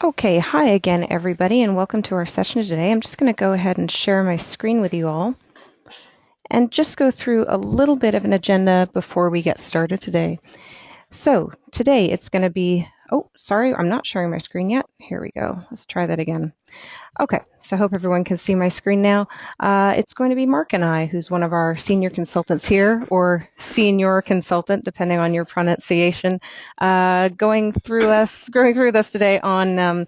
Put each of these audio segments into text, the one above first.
Okay, hi again, everybody, and welcome to our session today. I'm just going to go ahead and share my screen with you all and just go through a little bit of an agenda before we get started today. So today it's going to be, oh, sorry, I'm not sharing my screen yet. Here we go. Let's try that again. Okay, so I hope everyone can see my screen now. It's going to be Mark and I, who's one of our senior consultants here, or senior consultant, depending on your pronunciation, going through this today on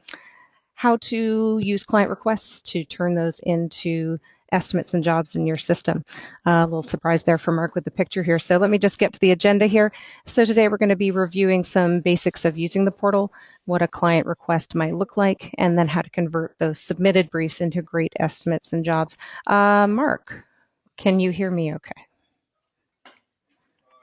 how to use client requests to turn those into estimates and jobs in your system. A little surprise there for Mark with the picture here. So let me just get to the agenda here. So today we're going to be reviewing some basics of using the portal, what a client request might look like, and then how to convert those submitted briefs into great estimates and jobs. Mark, can you hear me okay?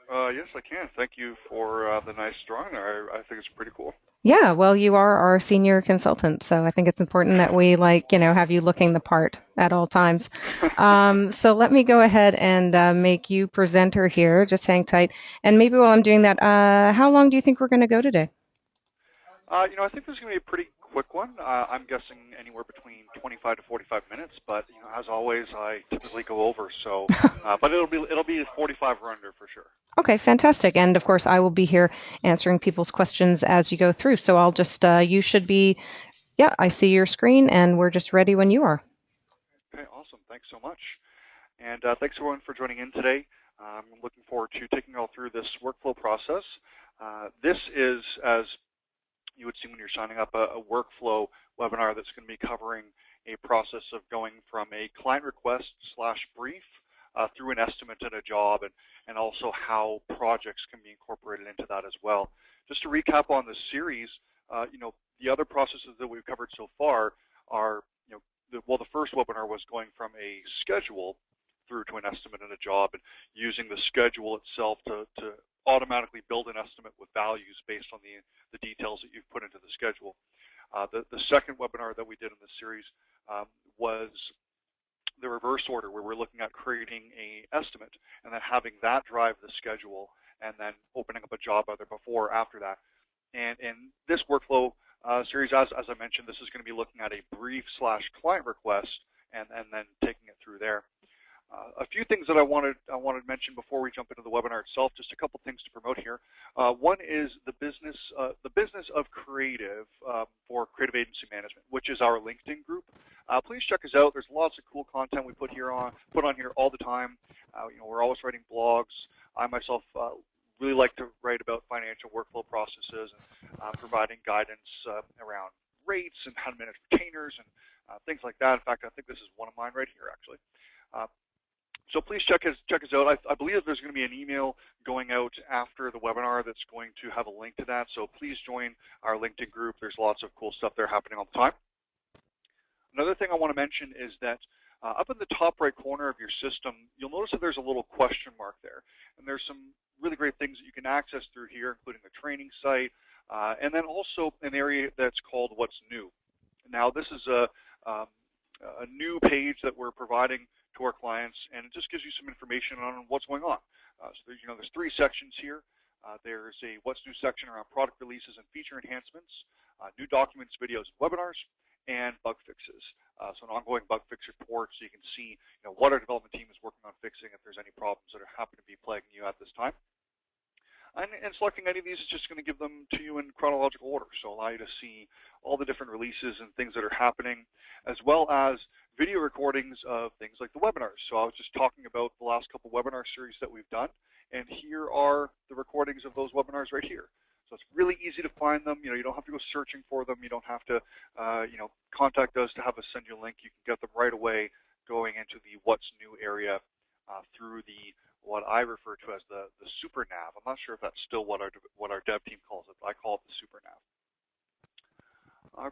Yes, I can. Thank you for the nice drawing there. I think it's pretty cool. Yeah, well, you are our senior consultant, so I think it's important that we have you looking the part at all times. So let me go ahead and make you presenter here. Just hang tight. And maybe while I'm doing that, how long do you think we're going to go today? I think this is going to be a pretty quick one. I'm guessing anywhere between 25 to 45 minutes, but as always, I typically go over. But it'll be 45 or under for sure. Okay, fantastic. And of course, I will be here answering people's questions as you go through. So I'll just, you should be, yeah, I see your screen and we're just ready when you are. Okay, awesome. Thanks so much, and thanks everyone for joining in today. I'm looking forward to taking you all through this workflow process. This is, as you would see when you're signing up, a workflow webinar that's going to be covering a process of going from a client request slash brief through an estimate and a job, and also how projects can be incorporated into that as well. Just to recap on this series, the other processes that we've covered so far are, the first webinar was going from a schedule through to an estimate and a job, and using the schedule itself to automatically build an estimate with values based on the details that you've put into the schedule. The second webinar that we did in this series was the reverse order, where we're looking at creating an estimate and then having that drive the schedule, and then opening up a job either before or after that. And in this workflow series, as I mentioned, this is going to be looking at a brief slash client request, and then taking it through there. A few things that I wanted to mention before we jump into the webinar itself. Just a couple things to promote here. One is the business of creative for creative agency management, which is our LinkedIn group. Please check us out. There's lots of cool content we put on here all the time. We're always writing blogs. I myself really like to write about financial workflow processes and providing guidance around rates and how to manage retainers and things like that. In fact, I think this is one of mine right here, actually. So please check us out. I believe there's going to be an email going out after the webinar that's going to have a link to that. So please join our LinkedIn group. There's lots of cool stuff there happening all the time. Another thing I want to mention is that up in the top right corner of your system, you'll notice that there's a little question mark there. And there's some really great things that you can access through here, including the training site, and then also an area that's called What's New. Now, this is a new page that we're providing to our clients, and it just gives you some information on what's going on. So there's three sections here. There's a What's New section around product releases and feature enhancements, new documents, videos, and webinars, and bug fixes. So an ongoing bug fix report, so you can see what our development team is working on fixing, if there's any problems that are happen to be plaguing you at this time. And selecting any of these is just going to give them to you in chronological order, so allow you to see all the different releases and things that are happening, as well as video recordings of things like the webinars. So I was just talking about the last couple webinar series that we've done, and here are the recordings of those webinars right here. So it's really easy to find them. You don't have to go searching for them. You don't have to, contact us to have us send you a link. You can get them right away going into the What's New area through what I refer to as the super nav. I'm not sure if that's still what our dev team calls it. I call it the super nav.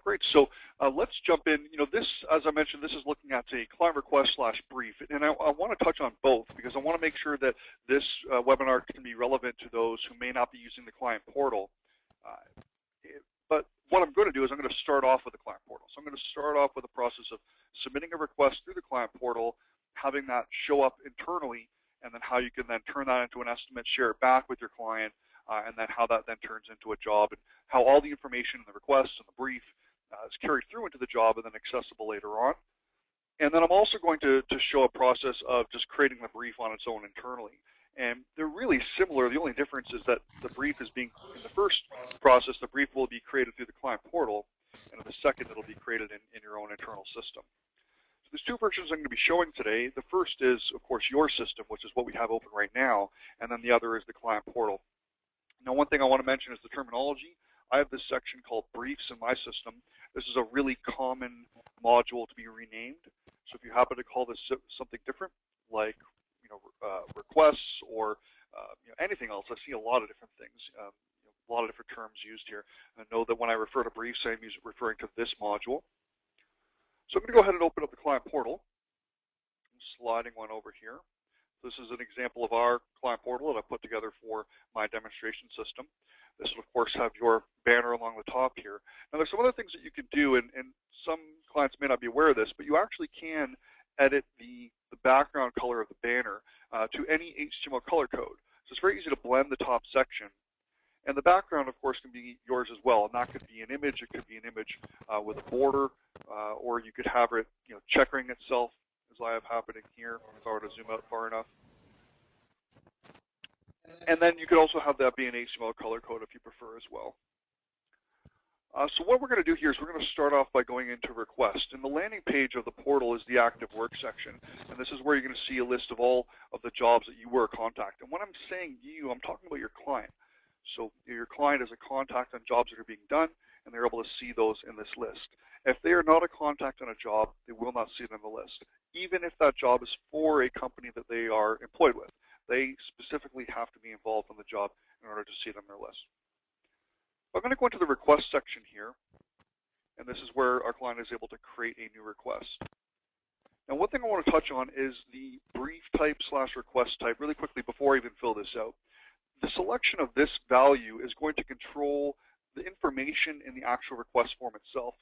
Great. So let's jump in. This, as I mentioned, this is looking at a client request slash brief, and I want to touch on both because I want to make sure that this webinar can be relevant to those who may not be using the client portal. But what I'm going to do is I'm going to start off with the client portal. So I'm going to start off with the process of submitting a request through the client portal, having that show up internally, and then how you can then turn that into an estimate, share it back with your client, and then how that then turns into a job, and how all the information in the request and the brief is carried through into the job and then accessible later on. And then I'm also going to show a process of just creating the brief on its own internally. And they're really similar. The only difference is that the brief is being, in the first process, the brief will be created through the client portal, and in the second, it'll be created in your own internal system. So there's two versions I'm going to be showing today. The first is, of course, your system, which is what we have open right now, and then the other is the client portal. Now, one thing I want to mention is the terminology. I have this section called briefs in my system. This is a really common module to be renamed. So if you happen to call this something different, like requests or anything else, I see a lot of different things, a lot of different terms used here. I know that when I refer to briefs, I'm referring to this module. So I'm going to go ahead and open up the client portal. I'm sliding one over here. This is an example of our client portal that I put together for my demonstration system. This will, of course, have your banner along the top here. Now, there's some other things that you can do, and some clients may not be aware of this, but you actually can edit the background color of the banner to any HTML color code. So it's very easy to blend the top section. And the background, of course, can be yours as well. And that could be an image. It could be an image with a border, or you could have it, checkering itself, as I have happening here, if I were to zoom out far enough. And then you could also have that be an HTML color code if you prefer as well. So what we're going to do here is we're going to start off by going into request. And the landing page of the portal is the active work section. And this is where you're going to see a list of all of the jobs that you were a contact. And when I'm saying you, I'm talking about your client. So your client is a contact on jobs that are being done, and they're able to see those in this list. If they are not a contact on a job, they will not see it on the list, even if that job is for a company that they are employed with. They specifically have to be involved in the job in order to see it on their list. I'm going to go into the request section here, and this is where our client is able to create a new request. Now, one thing I want to touch on is the brief type / request type really quickly before I even fill this out. The selection of this value is going to control the information in the actual request form itself.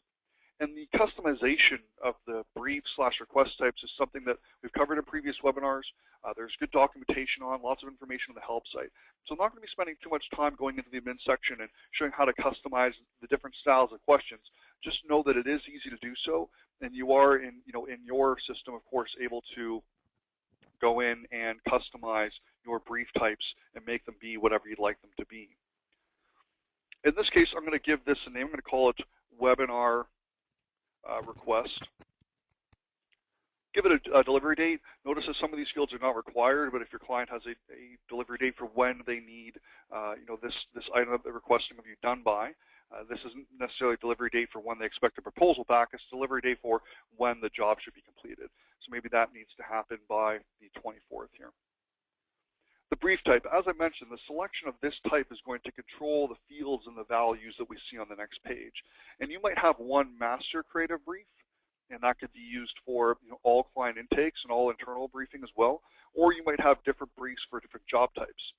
And the customization of the brief / request types is something that we've covered in previous webinars. There's good documentation on, lots of information on the help site. So I'm not going to be spending too much time going into the admin section and showing how to customize the different styles of questions. Just know that it is easy to do so, and you are in your system, of course, able to go in and customize your brief types and make them be whatever you'd like them to be. In this case, I'm going to give this a name. I'm going to call it webinar request. Give it a delivery date. Notice that some of these fields are not required, but if your client has a delivery date for when they need this item that they're requesting of you done by, this isn't necessarily a delivery date for when they expect a proposal back. It's a delivery date for when the job should be completed. So maybe that needs to happen by the 24th here. The brief type, as I mentioned, the selection of this type is going to control the fields and the values that we see on the next page. And you might have one master creative brief, and that could be used for all client intakes and all internal briefing as well. Or you might have different briefs for different job types.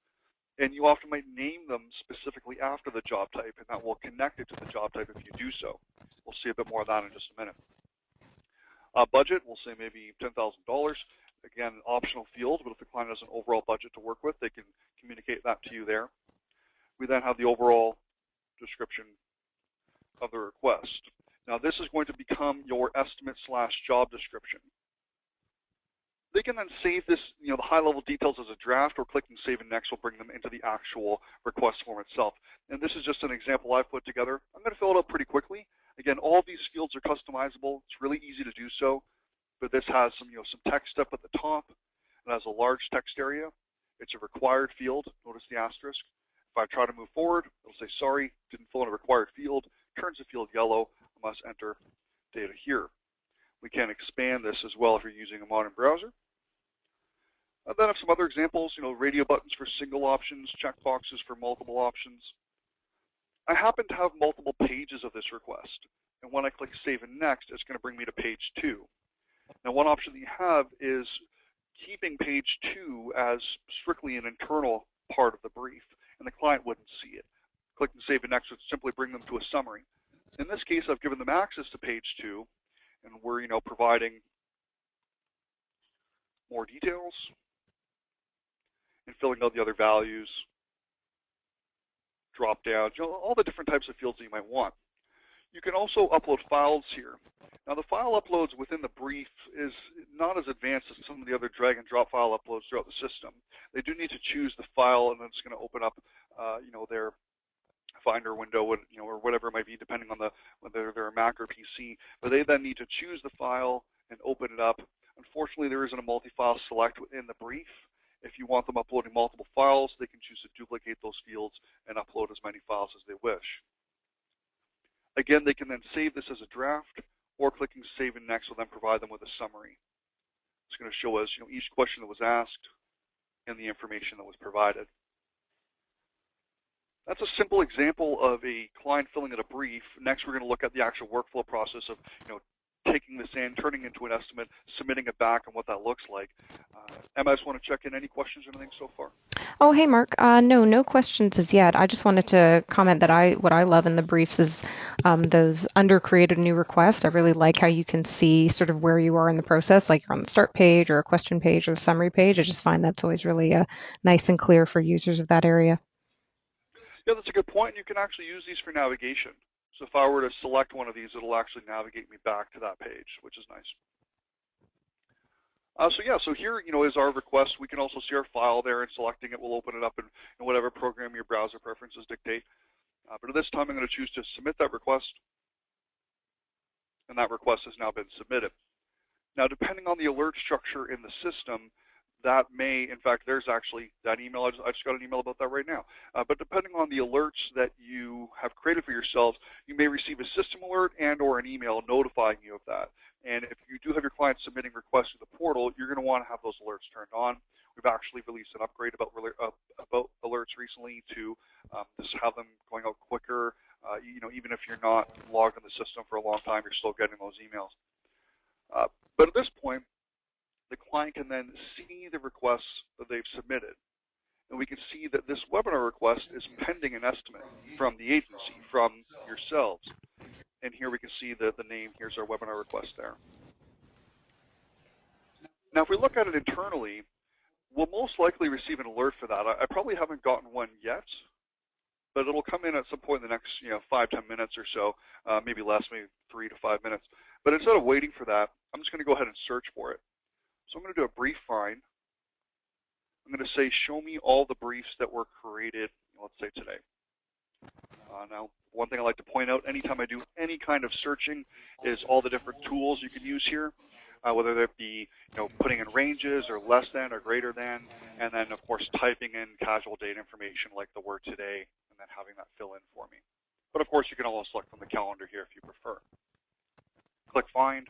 And you often might name them specifically after the job type, and that will connect it to the job type if you do so. We'll see a bit more of that in just a minute. Budget, we'll say maybe $10,000. Again, an optional field, but if the client has an overall budget to work with, they can communicate that to you there. We then have the overall description of the request. Now, this is going to become your estimate / job description. They can then save this, the high-level details as a draft, or clicking Save and Next will bring them into the actual request form itself. And this is just an example I've put together. I'm going to fill it out pretty quickly. Again, all of these fields are customizable. It's really easy to do so. But this has some text up at the top. It has a large text area. It's a required field. Notice the asterisk. If I try to move forward, it'll say, sorry, didn't fill in a required field. Turns the field yellow. I must enter data here. We can expand this as well if you're using a modern browser. And then I have some other examples, radio buttons for single options, checkboxes for multiple options. I happen to have multiple pages of this request. And when I click Save and Next, it's going to bring me to page 2. Now, one option that you have is keeping page 2 as strictly an internal part of the brief, and the client wouldn't see it. Clicking Save and Next would simply bring them to a summary. In this case, I've given them access to page 2, and we're providing more details and filling out the other values, drop down, all the different types of fields that you might want. You can also upload files here. Now, the file uploads within the brief is not as advanced as some of the other drag and drop file uploads throughout the system. They do need to choose the file, and then it's going to open up, their Finder window, or whatever it might be, depending on whether they're a Mac or PC. But they then need to choose the file and open it up. Unfortunately, there isn't a multi-file select within the brief. If you want them uploading multiple files, they can choose to duplicate those fields and upload as many files as they wish. Again, they can then save this as a draft, or clicking Save and Next will then provide them with a summary. It's going to show us each question that was asked and the information that was provided. That's a simple example of a client filling out a brief. Next, we're going to look at the actual workflow process of taking this in, turning it into an estimate, submitting it back, and what that looks like. Emma, I just want to check in. Any questions or anything so far? Oh, hey, Mark. No questions as yet. I just wanted to comment that what I love in the briefs is those under created new requests. I really like how you can see sort of where you are in the process, like you're on the start page or a question page or the summary page. I just find that's always really nice and clear for users of that area. Yeah, that's a good point. You can actually use these for navigation. So if I were to select one of these, it'll actually navigate me back to that page, which is nice. So here, is our request. We can also see our file there, and selecting it will open it up in whatever program your browser preferences dictate. But at this time, I'm going to choose to submit that request, and that request has now been submitted. Now, depending on the alert structure in the system, that may, in fact, there's actually that email. I just got an email about that right now. But depending on the alerts that you have created for yourselves, you may receive a system alert and or an email notifying you of that. And if you do have your clients submitting requests to the portal, you're going to want to have those alerts turned on. We've actually released an upgrade about alerts recently to just have them going out quicker. Even if you're not logged in the system for a long time, you're still getting those emails. But at this point, the client can then see the requests that they've submitted. And we can see that this webinar request is pending an estimate from the agency, from yourselves. And here we can see the name. Here's our webinar request there. Now, if we look at it internally, we'll most likely receive an alert for that. I probably haven't gotten one yet, but it'll come in at some point in the next 5-10 minutes or so, maybe less, maybe 3 to 5 minutes. But instead of waiting for that, I'm just going to go ahead and search for it. So I'm going to do a brief find. I'm going to say, show me all the briefs that were created, let's say today. Now, one thing I like to point out, anytime I do any kind of searching, is all the different tools you can use here, whether that be putting in ranges or less than or greater than, and then of course typing in casual date information like the word today, and then having that fill in for me. But of course, you can also select from the calendar here if you prefer. Click Find.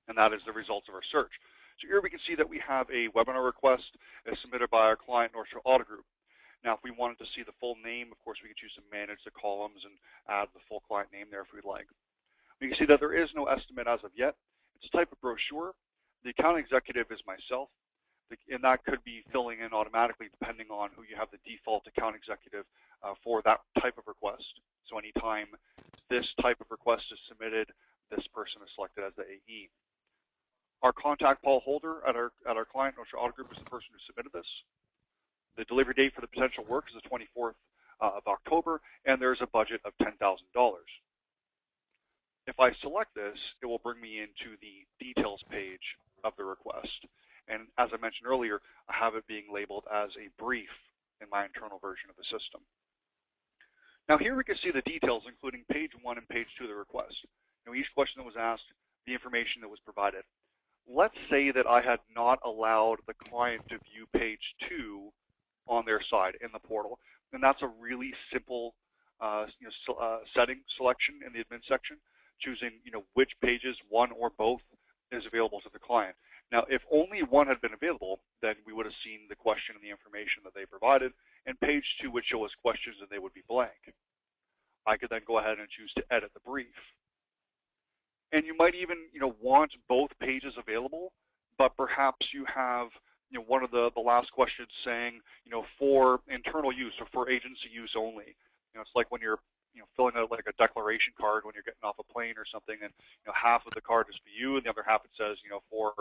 And that is the results of our search. So here we can see that we have a webinar request submitted by our client, North Shore Auto Group. Now, if we wanted to see the full name, of course, we could choose to manage the columns and add the full client name there if we'd like. We can see that there is no estimate as of yet. It's a type of brochure. The account executive is myself, and that could be filling in automatically depending on who you have the default account executive for that type of request. So anytime this type of request is submitted, this person is selected as the AE. Our contact Paul Holder at our client, North Shore Auto Group, is the person who submitted this. The delivery date for the potential work is the 24th of October, and there's a budget of $10,000. If I select this, it will bring me into the details page of the request. And as I mentioned earlier, I have it being labeled as a brief in my internal version of the system. Now here we can see the details, including page 1 and page 2 of the request. Each question that was asked, the information that was provided. Let's say that I had not allowed the client to view page 2 on their side in the portal, and that's a really simple setting selection in the admin section, choosing which pages, one or both, is available to the client. Now, if only one had been available, then we would have seen the question and the information that they provided, and page 2 would show us questions and they would be blank. I could then go ahead and choose to edit the brief. And you might even want both pages available, but perhaps you have one of the last questions saying for internal use or for agency use only. It's like when you're filling out like a declaration card when you're getting off a plane or something, and half of the card is for you and the other half it says for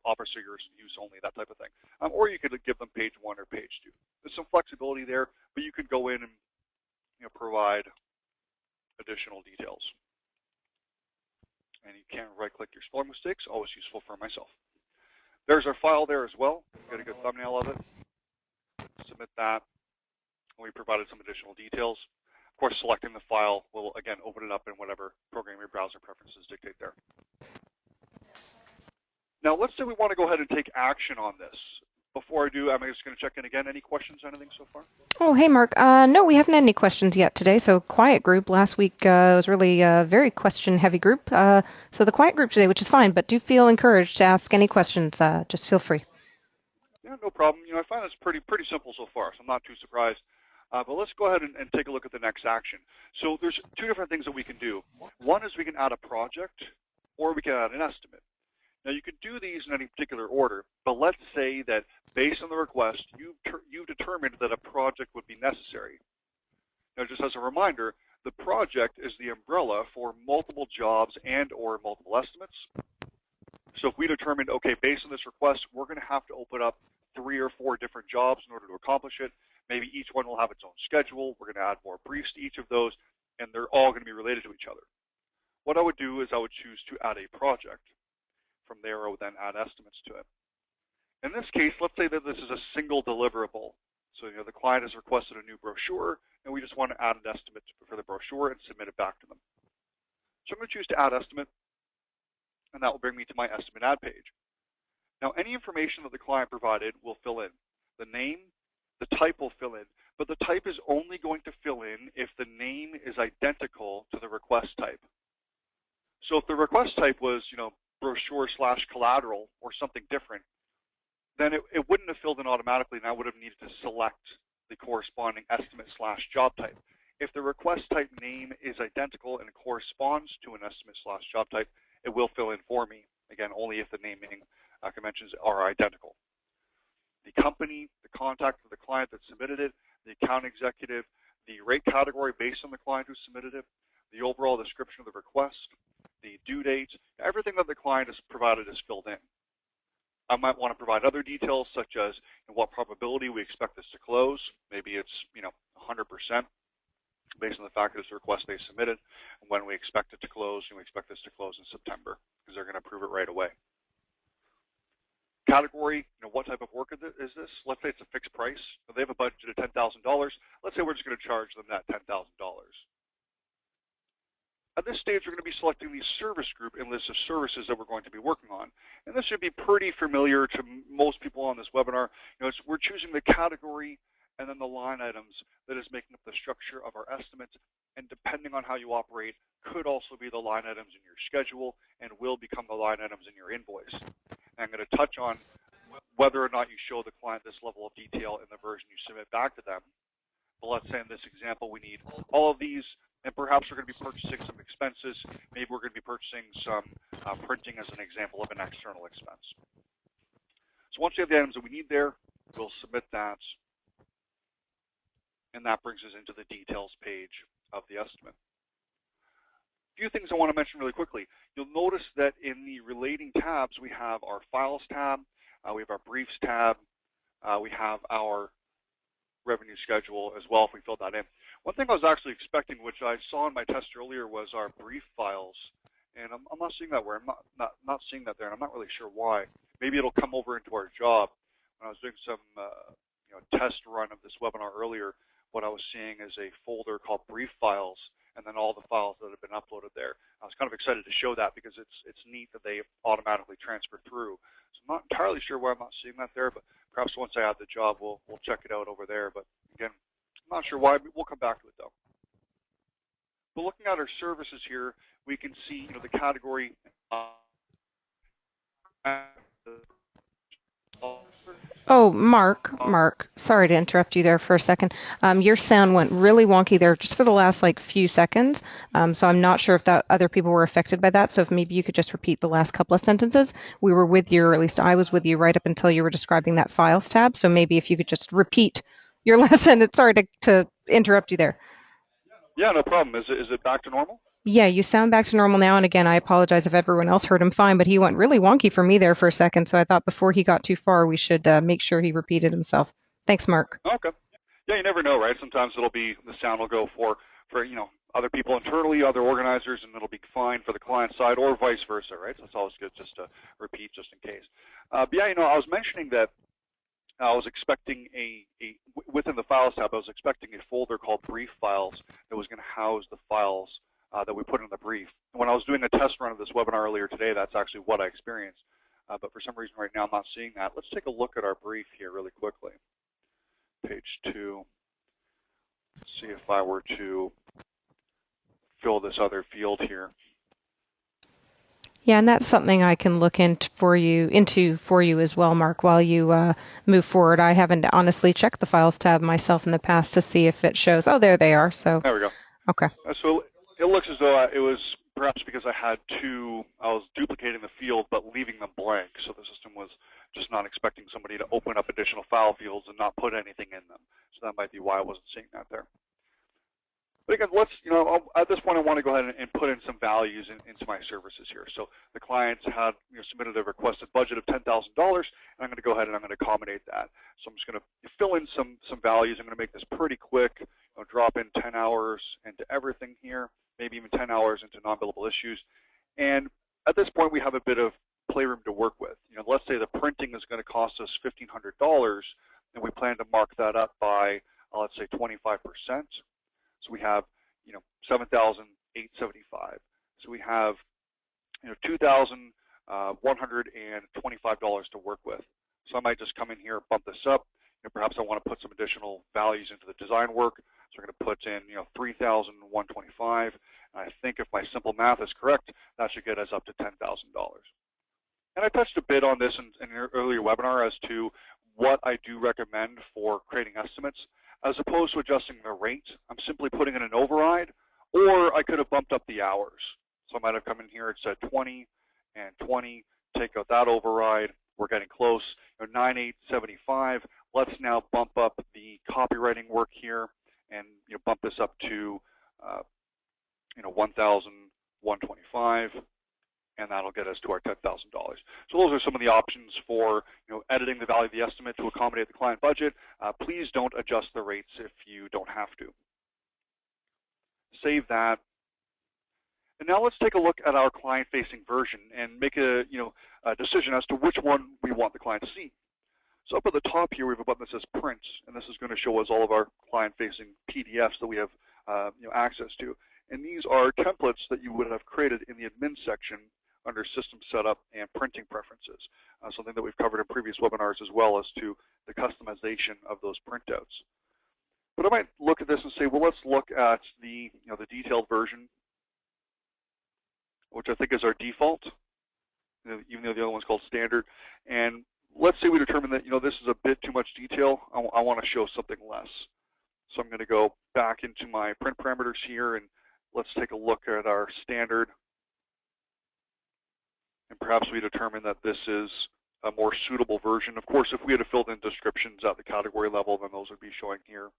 officer use only, that type of thing. Or you could give them page 1 or page 2. There's some flexibility there, but you could go in and provide additional details. And you can right-click your spelling mistakes, always useful for myself. There's our file there as well. Get a good thumbnail of it. Submit that. We provided some additional details. Of course, selecting the file will, again, open it up in whatever program your browser preferences dictate there. Now, let's say we want to go ahead and take action on this. Before I do, I'm just going to check in again. Any questions, anything so far? Oh, hey, Mark. No, we haven't had any questions yet today. So quiet group. Last week was really a very question-heavy group. So the quiet group today, which is fine, but do feel encouraged to ask any questions. Just feel free. Yeah, no problem. I find it's pretty simple so far, so I'm not too surprised. But let's go ahead and take a look at the next action. So there's two different things that we can do. One is we can add a project, or we can add an estimate. Now, you could do these in any particular order, but let's say that based on the request, you've determined that a project would be necessary. Now, just as a reminder, the project is the umbrella for multiple jobs and or multiple estimates. So if we determined, okay, based on this request, we're going to have to open up 3 or 4 different jobs in order to accomplish it. Maybe each one will have its own schedule. We're going to add more briefs to each of those, and they're all going to be related to each other. What I would do is I would choose to add a project. From there, I would then add estimates to it. In this case, let's say that this is a single deliverable. So the client has requested a new brochure, and we just want to add an estimate for the brochure and submit it back to them. So I'm going to choose to add estimate, and that will bring me to my estimate add page. Now, any information that the client provided will fill in. The name, the type will fill in, but the type is only going to fill in if the name is identical to the request type. So if the request type was, brochure/collateral or something different, then it wouldn't have filled in automatically, and I would have needed to select the corresponding estimate/job type. If the request type name is identical and corresponds to an estimate/job type, it will fill in for me. Again, only if the naming conventions are identical. The company, the contact of the client that submitted it, the account executive, the rate category based on the client who submitted it, the overall description of the request, the due date, everything that the client has provided is filled in. I might want to provide other details such as what probability we expect this to close. Maybe it's 100% based on the fact that it's a request they submitted, and when we expect it to close, and we expect this to close in September because they're going to approve it right away. Category, what type of work is this? Let's say it's a fixed price. If they have a budget of $10,000. Let's say we're just going to charge them that $10,000. At this stage, we're going to be selecting the service group and list of services that we're going to be working on. And this should be pretty familiar to most people on this webinar. We're choosing the category and then the line items that is making up the structure of our estimates. And depending on how you operate, could also be the line items in your schedule and will become the line items in your invoice. And I'm going to touch on whether or not you show the client this level of detail in the version you submit back to them. But let's say in this example, we need all of these, and perhaps we're going to be purchasing some expenses. Maybe we're going to be purchasing some printing as an example of an external expense. So once we have the items that we need there, we'll submit that, and that brings us into the details page of the estimate. A few things I want to mention really quickly. You'll notice that in the relating tabs, we have our Files tab, we have our Briefs tab, we have our revenue schedule as well if we fill that in. One thing I was actually expecting, which I saw in my test earlier, was our brief files, and I'm not seeing that where I'm not seeing that there, and I'm not really sure why. Maybe it'll come over into our job. When I was doing some test run of this webinar earlier, what I was seeing is a folder called brief files, and then all the files that have been uploaded there. I was kind of excited to show that because it's neat that they automatically transfer through. So I'm not entirely sure why I'm not seeing that there, but perhaps once I add the job, we'll check it out over there. But again, I'm not sure why. We'll come back to it though. But looking at our services here, we can see the category. Oh, Mark, sorry to interrupt you there for a second. Your sound went really wonky there just for the last few seconds. So I'm not sure if that other people were affected by that. So if maybe you could just repeat the last couple of sentences. We were with you, or at least I was with you right up until you were describing that Files tab. So maybe if you could just repeat your last sentence. Sorry to interrupt you there. Yeah, no problem. Is it back to normal? Yeah, you sound back to normal now. And again, I apologize if everyone else heard him fine, but he went really wonky for me there for a second. So I thought before he got too far, we should make sure he repeated himself. Thanks, Mark. Okay. Yeah, you never know, right? Sometimes it'll be the sound will go for other people internally, other organizers, and it'll be fine for the client side, or vice versa, right? So it's always good just to repeat just in case. But yeah, I was mentioning that I was expecting within the Files tab, I was expecting a folder called Brief Files that was going to house the files that we put in the brief. And when I was doing a test run of this webinar earlier today, that's actually what I experienced. But for some reason right now I'm not seeing that. Let's take a look at our brief here really quickly. Page 2. Let's see if I were to fill this other field here. Yeah, and that's something I can look into for you as well, Mark, while you move forward. I haven't honestly checked the Files tab myself in the past to see if it shows. Oh, there they are. So, There we go. okay. So it looks as though it was perhaps because I was duplicating the field but leaving them blank. So the system was just not expecting somebody to open up additional file fields and not put anything in them. So that might be why I wasn't seeing that there. But again, at this point I want to go ahead and put in some values into my services here. So the clients had submitted a requested budget of $10,000, and I'm going to go ahead and I'm going to accommodate that. So I'm just going to fill in some values. I'm going to make this pretty quick. I'll drop in 10 hours into everything here, maybe even 10 hours into non-billable issues. And at this point, we have a bit of playroom to work with. Let's say the printing is going to cost us $1,500, and we plan to mark that up by, let's say, 25%. So we have, $7,875. So we have, $2,125 to work with. So I might just come in here, bump this up. Perhaps I want to put some additional values into the design work. So we're going to put in, $3,125. And I think if my simple math is correct, that should get us up to $10,000. And I touched a bit on this in an earlier webinar as to what I do recommend for creating estimates. As opposed to adjusting the rate, I'm simply putting in an override, or I could have bumped up the hours. So I might have come in here and said 20 and 20, take out that override. We're getting close. 9,875. Let's now bump up the copywriting work here and bump this up to 1,125. And that'll get us to our $10,000. So those are some of the options for editing the value of the estimate to accommodate the client budget. Please don't adjust the rates if you don't have to. Save that. And now let's take a look at our client-facing version and make a decision as to which one we want the client to see. So up at the top here, we have a button that says Print, and this is going to show us all of our client-facing PDFs that we have access to. And these are templates that you would have created in the admin section under System Setup and Printing Preferences, something that we've covered in previous webinars as well as to the customization of those printouts. But I might look at this and say, well, let's look at the detailed version, which I think is our default, even though the other one's called Standard. And let's say we determine that this is a bit too much detail. I want to show something less. So I'm going to go back into my print parameters here, and let's take a look at our standard. And perhaps we determine that this is a more suitable version. Of course, if we had filled in descriptions at the category level, then those would be showing here.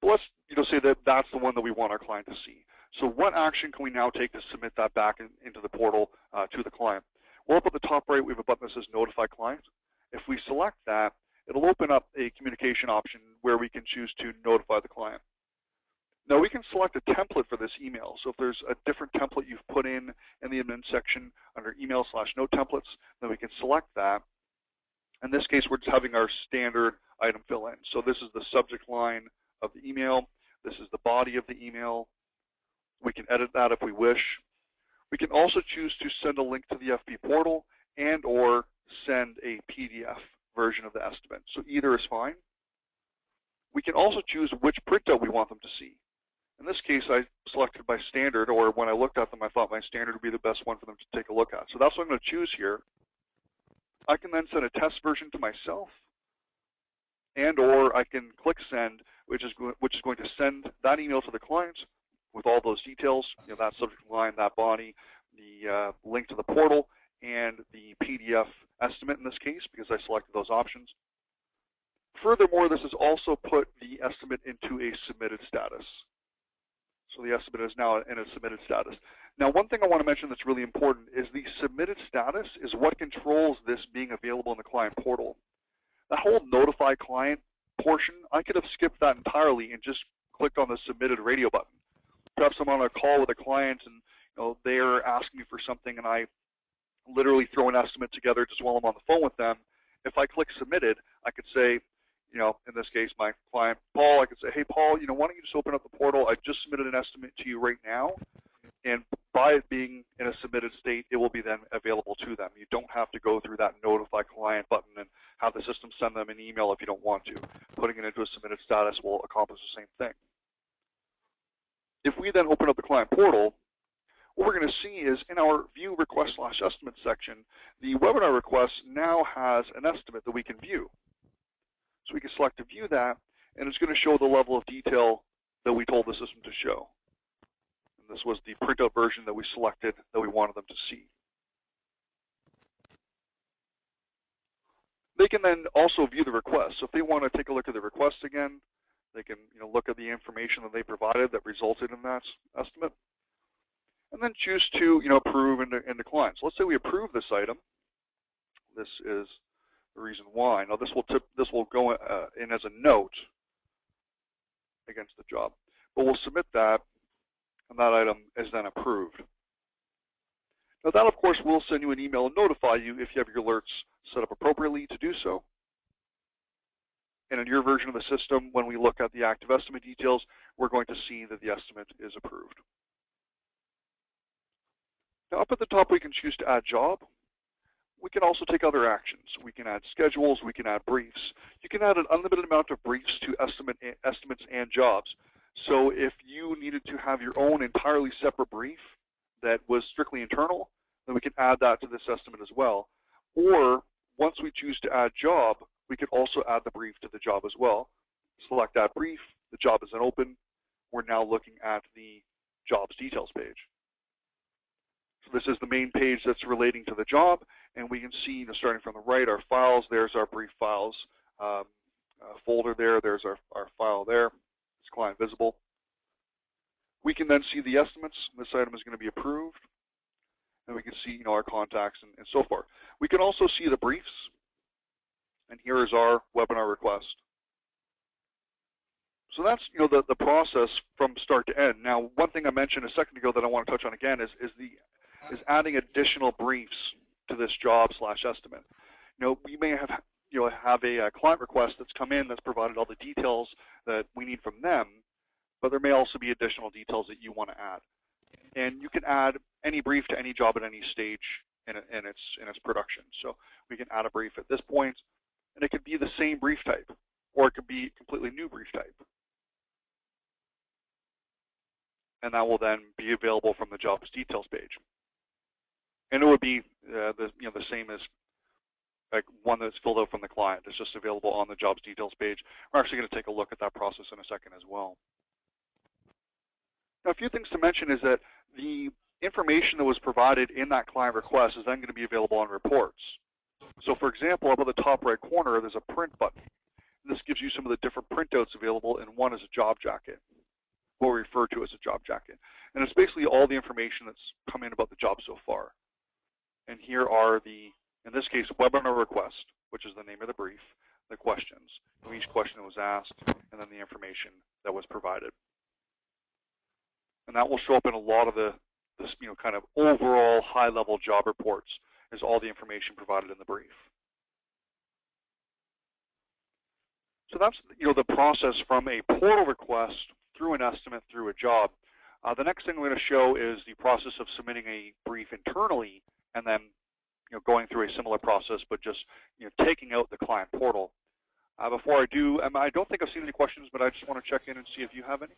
But let's say that that's the one that we want our client to see. So what action can we now take to submit that back into the portal to the client? Well, up at the top right, we have a button that says Notify Client. If we select that, it'll open up a communication option where we can choose to notify the client. Now we can select a template for this email. So if there's a different template you've put in the admin section under email/note templates, then we can select that. In this case, we're just having our standard item fill in. So this is the subject line of the email. This is the body of the email. We can edit that if we wish. We can also choose to send a link to the FP portal and or send a PDF version of the estimate. So either is fine. We can also choose which printout we want them to see. In this case, I selected by standard, or when I looked at them, I thought my standard would be the best one for them to take a look at. So that's what I'm going to choose here. I can then send a test version to myself, and or I can click send, which is going to send that email to the client with all those details, that subject line, that body, the link to the portal, and the PDF estimate in this case, because I selected those options. Furthermore, this has also put the estimate into a submitted status. So the estimate is now in a submitted status. Now, one thing I want to mention that's really important is the submitted status is what controls this being available in the client portal. That whole notify client portion, I could have skipped that entirely and just clicked on the submitted radio button. Perhaps I'm on a call with a client and they're asking me for something and I literally throw an estimate together just while I'm on the phone with them. If I click submitted, I could say, in this case, my client, Paul, I could say, hey, Paul, why don't you just open up the portal? I just submitted an estimate to you right now. And by it being in a submitted state, it will be then available to them. You don't have to go through that notify client button and have the system send them an email if you don't want to. Putting it into a submitted status will accomplish the same thing. If we then open up the client portal, what we're going to see is in our view request/estimate section, the webinar request now has an estimate that we can view. So we can select to view that, and it's going to show the level of detail that we told the system to show. And this was the printout version that we selected that we wanted them to see. They can then also view the request. So if they want to take a look at the request again, they can look at the information that they provided that resulted in that estimate, and then choose to approve and decline. So let's say we approve this item. This is the reason why. Now this will go in as a note against the job, but we'll submit that, and that item is then approved. Now that, of course, will send you an email and notify you if you have your alerts set up appropriately to do so. And in your version of the system, when we look at the active estimate details, we're going to see that the estimate is approved. Now up at the top, we can choose to add job. We can also take other actions. We can add schedules. We can add briefs. You can add an unlimited amount of briefs to estimates and jobs. So if you needed to have your own entirely separate brief that was strictly internal, then we can add that to this estimate as well. Or once we choose to add job, we can also add the brief to the job as well. Select that brief. The job is then open. We're now looking at the jobs details page. So this is the main page that's relating to the job, and we can see, starting from the right, our files. There's our brief files folder there. There's our file there. It's client visible. We can then see the estimates. This item is going to be approved, and we can see our contacts and so forth. We can also see the briefs, and here is our webinar request. So that's the process from start to end. Now, one thing I mentioned a second ago that I want to touch on again is adding additional briefs to this job/estimate. We may have a client request that's come in that's provided all the details that we need from them, but there may also be additional details that you want to add. And you can add any brief to any job at any stage in its production. So we can add a brief at this point, and it could be the same brief type, or it could be a completely new brief type. And that will then be available from the jobs details page. And it would be the same as like one that's filled out from the client. It's just available on the jobs details page. We're actually going to take a look at that process in a second as well. Now, a few things to mention is that the information that was provided in that client request is then going to be available on reports. So, for example, up at the top right corner, there's a print button. And this gives you some of the different printouts available, and one is a job jacket, what we refer to as a job jacket. And it's basically all the information that's come in about the job so far. And here are in this case, webinar request, which is the name of the brief, the questions, each question that was asked, and then the information that was provided. And that will show up in a lot of this kind of overall high-level job reports, is all the information provided in the brief. So that's the process from a portal request through an estimate through a job. The next thing we're going to show is the process of submitting a brief internally, and then going through a similar process, but just taking out the client portal. Before I do, I don't think I've seen any questions, but I just want to check in and see if you have any.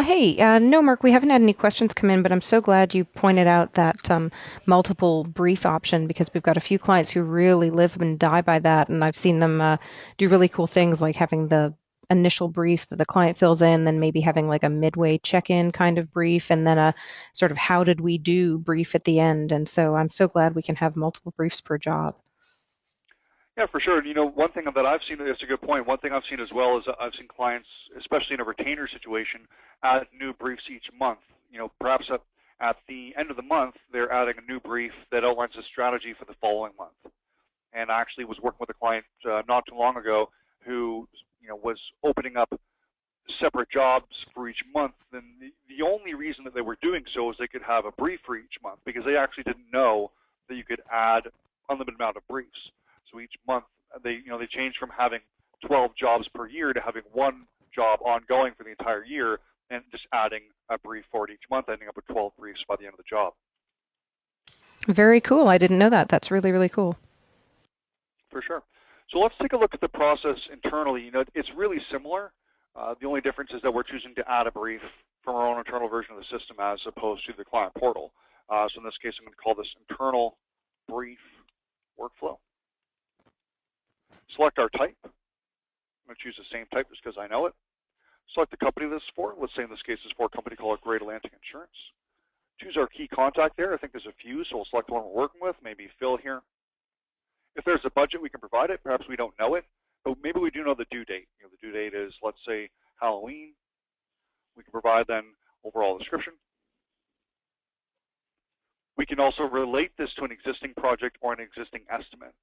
Hey, no, Mark, we haven't had any questions come in, but I'm so glad you pointed out that multiple brief option, because we've got a few clients who really live and die by that, and I've seen them do really cool things like having the initial brief that the client fills in, then maybe having like a midway check-in kind of brief, and then a sort of how did we do brief at the end. And so I'm so glad we can have multiple briefs per job. Yeah, for sure. You know, one thing that I've seen, it's a good point, one thing I've seen as well is I've seen clients, especially in a retainer situation, add new briefs each month. You know, perhaps at the end of the month, they're adding a new brief that outlines a strategy for the following month. And I actually was working with a client not too long ago who, you know, was opening up separate jobs for each month. And the only reason that they were doing so is they could have a brief for each month, because they actually didn't know that you could add unlimited amount of briefs. So each month they changed from having 12 jobs per year to having one job ongoing for the entire year, and just adding a brief for it each month, ending up with 12 briefs by the end of the job. Very cool. I didn't know that. That's really, really cool. For sure. So let's take a look at the process internally. You know, it's really similar. The only difference is that we're choosing to add a brief from our own internal version of the system as opposed to the client portal. So in this case, I'm going to call this internal brief workflow. Select our type. I'm going to choose the same type just because I know it. Select the company this is for. Let's say in this case it's for a company called Great Atlantic Insurance. Choose our key contact there. I think there's a few, so we'll select the one we're working with, maybe Phil here. If there's a budget, we can provide it. Perhaps we don't know it, but maybe we do know the due date. You know, the due date is, let's say, Halloween. We can provide then overall description. We can also relate this to an existing project or an existing estimate.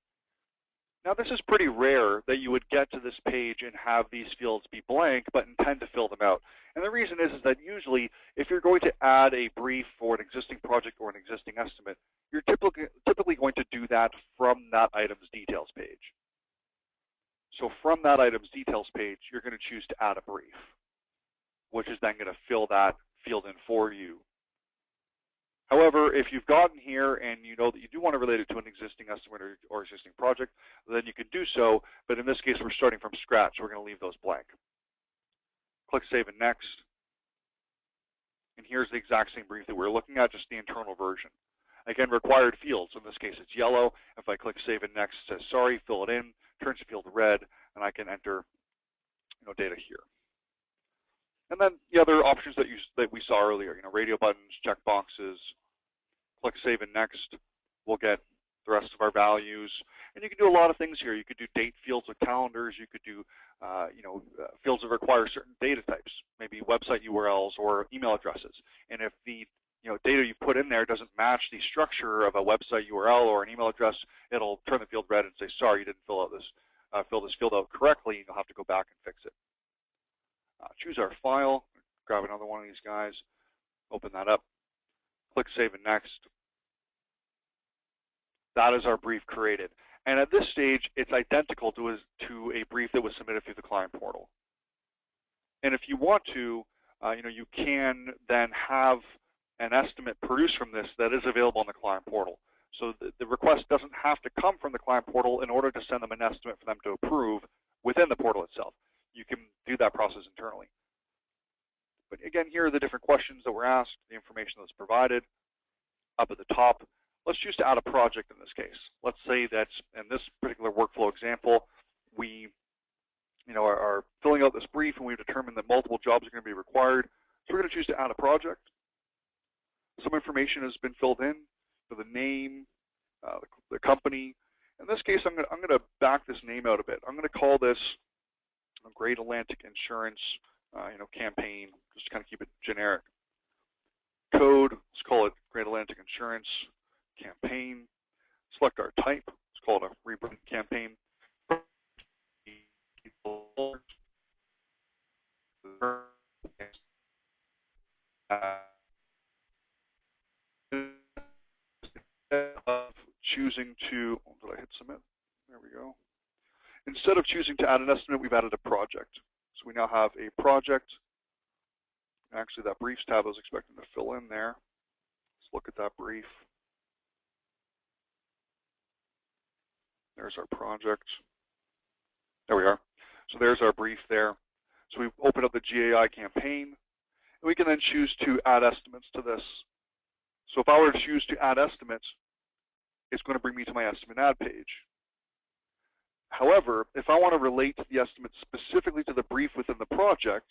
Now, this is pretty rare that you would get to this page and have these fields be blank, but intend to fill them out. And the reason is that usually, if you're going to add a brief for an existing project or an existing estimate, you're typically going to do that from that item's details page. So from that item's details page, you're going to choose to add a brief, which is then going to fill that field in for you. However, if you've gotten here and you know that you do want to relate it to an existing estimate or existing project, then you can do so. But in this case, we're starting from scratch. So we're going to leave those blank. Click Save and Next. And here's the exact same brief that we're looking at, just the internal version. Again, required fields. In this case, it's yellow. If I click Save and Next, it says, sorry, fill it in, turns the field red, and I can enter data here. And then the other options that we saw earlier, radio buttons, check boxes, click Save and Next. We'll get the rest of our values. And you can do a lot of things here. You could do date fields with calendars. You could do fields that require certain data types, maybe website URLs or email addresses. And if the data you put in there doesn't match the structure of a website URL or an email address, it'll turn the field red and say, sorry, you didn't fill this field out correctly, and you'll have to go back and fix it. Choose our file, grab another one of these guys, open that up, click Save and Next. That is our brief created. And at this stage, it's identical to a brief that was submitted through the client portal. And if you want to, you can then have an estimate produced from this that is available on the client portal. So the request doesn't have to come from the client portal in order to send them an estimate for them to approve within the portal itself. You can do that process internally. But again, here are the different questions that were asked, the information that's provided. Up at the top, let's choose to add a project in this case. Let's say that in this particular workflow example, we are filling out this brief and we've determined that multiple jobs are going to be required. So we're going to choose to add a project. Some information has been filled in for the name, the company. In this case, I'm going to back this name out a bit. I'm going to call this Great Atlantic Insurance, campaign. Just kind of keep it generic. Code, let's call it Great Atlantic Insurance campaign. Select our type. Let's call it a rebrand campaign. Choosing to, did I hit submit? There we go. Instead of choosing to add an estimate, we've added a project. So we now have a project. Actually, that briefs tab I was expecting to fill in there. Let's look at that brief. There's our project. There we are. So there's our brief there. So we've opened up the GAI campaign. And we can then choose to add estimates to this. So if I were to choose to add estimates, it's going to bring me to my estimate add page. However, if I want to relate the estimate specifically to the brief within the project,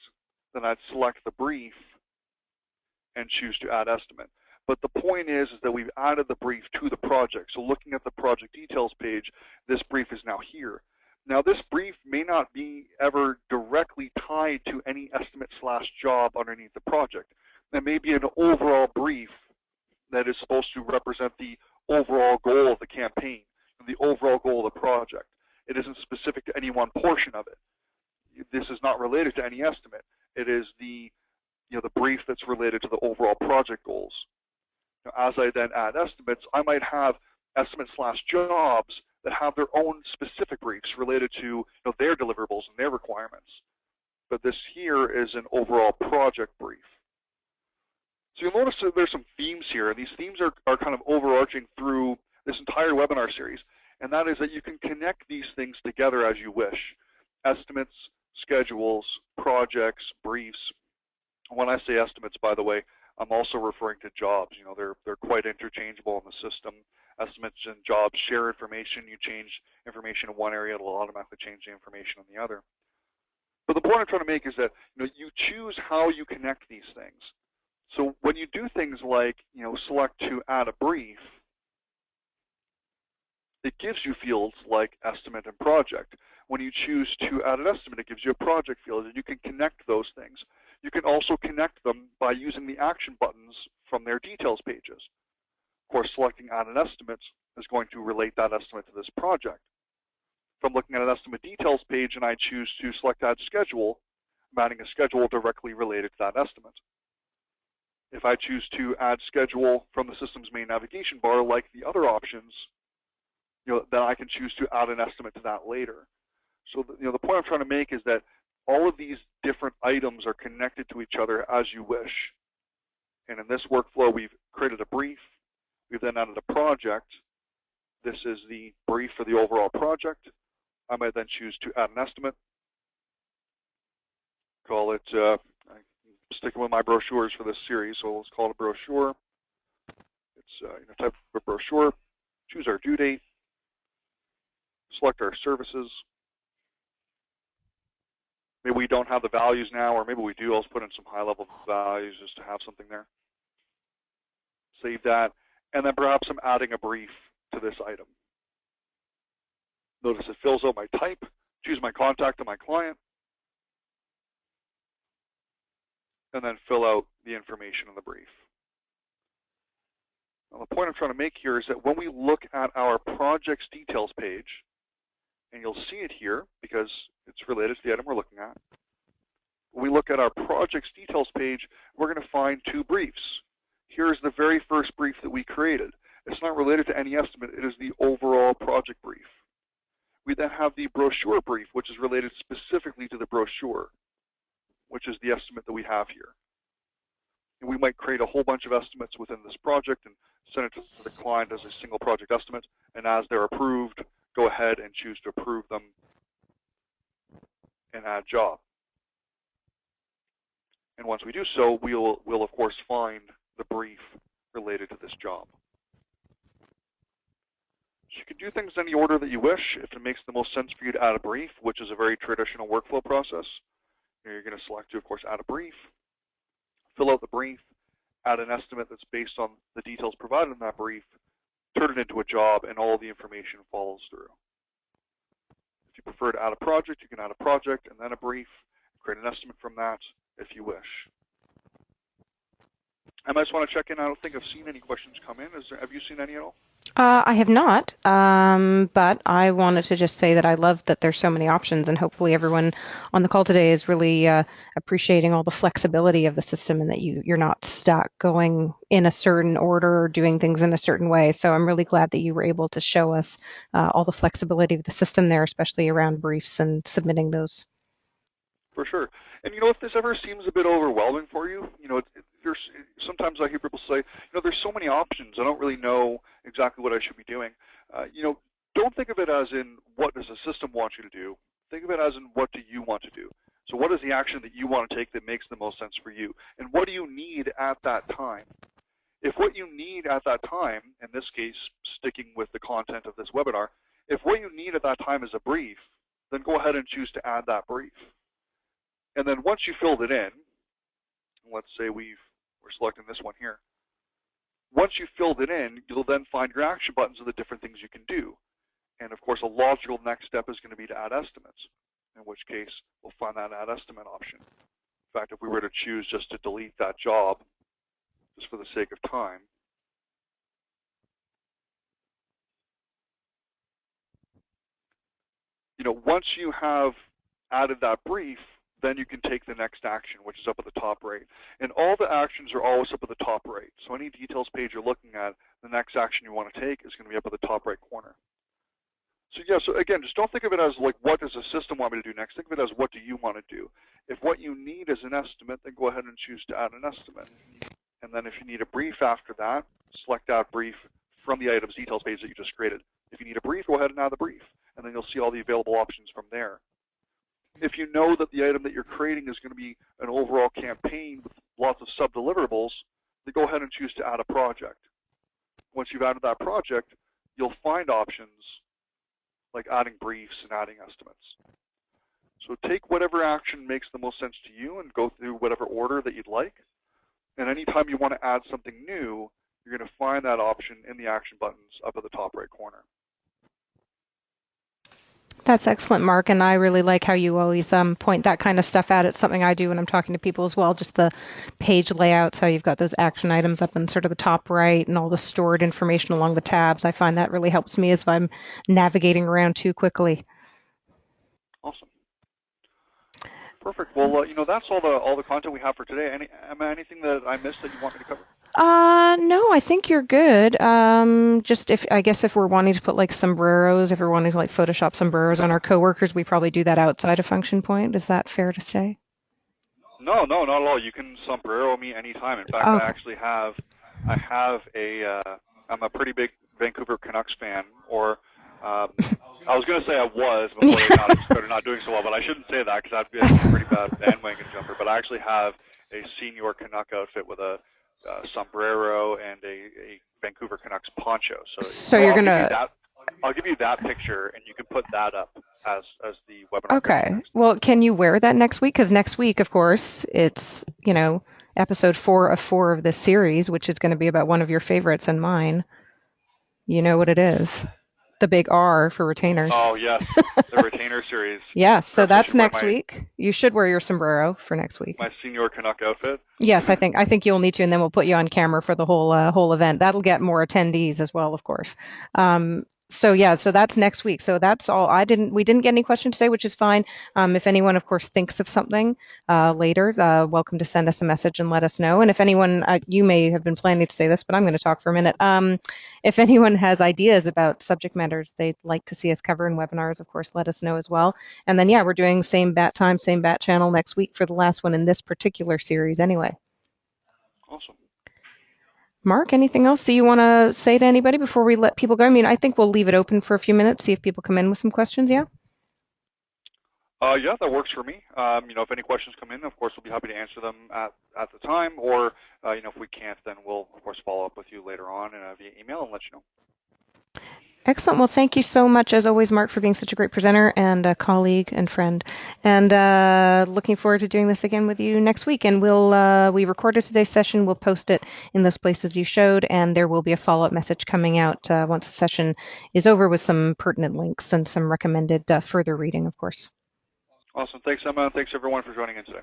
then I'd select the brief and choose to add estimate. But the point is that we've added the brief to the project. So looking at the project details page, this brief is now here. Now this brief may not be ever directly tied to any estimate/job underneath the project. There may be an overall brief that is supposed to represent the overall goal of the campaign and the overall goal of the project. It isn't specific to any one portion of it. This is not related to any estimate. It is the brief that's related to the overall project goals. Now, as I then add estimates, I might have estimate/jobs that have their own specific briefs related to their deliverables and their requirements. But this here is an overall project brief. So you'll notice that there's some themes here, and these themes are kind of overarching through this entire webinar series, and that is that you can connect these things together as you wish. Estimates, schedules, projects, briefs. When I say estimates, by the way, I'm also referring to jobs. They're quite interchangeable in the system. Estimates and jobs share information. You change information in one area, it'll automatically change the information in the other. But the point I'm trying to make is that you choose how you connect these things. So when you do things like select to add a brief, it gives you fields like estimate and project. When you choose to add an estimate, it gives you a project field, and you can connect those things. You can also connect them by using the action buttons from their details pages. Of course, selecting add an estimate is going to relate that estimate to this project. If I'm looking at an estimate details page and I choose to select add schedule, I'm adding a schedule directly related to that estimate. If I choose to add schedule from the system's main navigation bar, like the other options, then I can choose to add an estimate to that later. So the point I'm trying to make is that all of these different items are connected to each other as you wish. And in this workflow, we've created a brief. We've then added a project. This is the brief for the overall project. I might then choose to add an estimate. Call it, I'm sticking with my brochures for this series, so let's call it a brochure. It's type of a brochure. Choose our due date. Select our services. Maybe we don't have the values now, or maybe we do. I'll just put in some high-level values just to have something there. Save that, and then perhaps I'm adding a brief to this item. Notice it fills out my type, choose my contact and my client, and then fill out the information in the brief. Now, the point I'm trying to make here is that when we look at our projects details page, and you'll see it here because it's related to the item we're looking at. When we look at our projects details page, we're going to find two briefs. Here's the very first brief that we created. It's not related to any estimate. It is the overall project brief. We then have the brochure brief, which is related specifically to the brochure, which is the estimate that we have here. And we might create a whole bunch of estimates within this project and send it to the client as a single project estimate. And as they're approved, go ahead and choose to approve them and add job. And once we do so, we'll of course find the brief related to this job. So you can do things in any order that you wish. If it makes the most sense for you to add a brief, which is a very traditional workflow process, you're going to select to, of course, add a brief, fill out the brief, add an estimate that's based on the details provided in that brief, turn it into a job, and all the information follows through. If you prefer to add a project, you can add a project and then a brief, create an estimate from that if you wish. I just want to check in. I don't think I've seen any questions come in. Have you seen any at all? I have not, but I wanted to just say that I love that there's so many options, and hopefully everyone on the call today is really appreciating all the flexibility of the system and that you're not stuck going in a certain order or doing things in a certain way. So I'm really glad that you were able to show us all the flexibility of the system there, especially around briefs and submitting those. For sure. And if this ever seems a bit overwhelming for you, there's sometimes I hear people say, there's so many options. I don't really know exactly what I should be doing. Don't think of it as in what does the system want you to do. Think of it as in what do you want to do. So what is the action that you want to take that makes the most sense for you? And what do you need at that time? If what you need at that time, in this case, sticking with the content of this webinar, if what you need at that time is a brief, then go ahead and choose to add that brief. And then once you filled it in, let's say we're selecting this one here. Once you've filled it in, you'll then find your action buttons of the different things you can do. And of course, a logical next step is going to be to add estimates, in which case we'll find that add estimate option. In fact, if we were to choose just to delete that job, just for the sake of time, once you have added that brief, then you can take the next action, which is up at the top right. And all the actions are always up at the top right. So any details page you're looking at, the next action you want to take is going to be up at the top right corner. So yeah, so again, just don't think of it as like, what does the system want me to do next? Think of it as, what do you want to do? If what you need is an estimate, then go ahead and choose to add an estimate. And then if you need a brief after that, select that brief from the items details page that you just created. If you need a brief, go ahead and add the brief, and then you'll see all the available options from there. If you know that the item that you're creating is going to be an overall campaign with lots of sub-deliverables, then go ahead and choose to add a project. Once you've added that project, you'll find options like adding briefs and adding estimates. So take whatever action makes the most sense to you and go through whatever order that you'd like. And anytime you want to add something new, you're going to find that option in the action buttons up at the top right corner. That's excellent, Mark, and I really like how you always point that kind of stuff out. It's something I do when I'm talking to people as well, just the page layouts, how you've got those action items up in sort of the top right and all the stored information along the tabs. I find that really helps me as I'm navigating around too quickly. Awesome. Perfect. Well, that's all the content we have for today. Anything that I missed that you want me to cover? No, I think you're good. Just I guess if we're wanting to put like sombreros, if we're wanting to like Photoshop sombreros on our coworkers, we probably do that outside of Function Point. Is that fair to say? No, not at all. You can sombrero me anytime. In fact, I'm a pretty big Vancouver Canucks fan, or I was going to say I was before they started not doing so well, but I shouldn't say that because I'd be a pretty bad bandwagon jumper. But I actually have a senior Canuck outfit with a sombrero and a Vancouver Canucks poncho. So you're gonna. I'll give you that picture, and you can put that up as the webinar. Okay. Well, can you wear that next week? Because next week, of course, it's episode 4 of 4 of this series, which is going to be about one of your favorites and mine. You know what it is. The big R for retainers. Oh, yes. The retainer series. Yes, so that's next week. You should wear your sombrero for next week. My senior Canuck outfit? Yes, I think you'll need to, and then we'll put you on camera for the whole event. That'll get more attendees as well, of course. So that's next week. So that's all. We didn't get any questions today, which is fine. If anyone, of course, thinks of something later, welcome to send us a message and let us know. And if anyone, you may have been planning to say this, but I'm going to talk for a minute. If anyone has ideas about subject matters they'd like to see us cover in webinars, of course, let us know as well. And then, we're doing same bat time, same bat channel next week for the last one in this particular series anyway. Awesome. Mark, anything else that you want to say to anybody before we let people go? I mean, I think we'll leave it open for a few minutes, see if people come in with some questions, yeah? Yeah, that works for me. If any questions come in, of course, we'll be happy to answer them at the time, or, if we can't, then we'll, of course, follow up with you later on via email and let you know. Excellent. Well, thank you so much, as always, Mark, for being such a great presenter and a colleague and friend. And looking forward to doing this again with you next week. And we recorded today's session. We'll post it in those places you showed, and there will be a follow-up message coming out once the session is over with some pertinent links and some recommended further reading, of course. Awesome. Thanks, Emma. Thanks, everyone, for joining in today.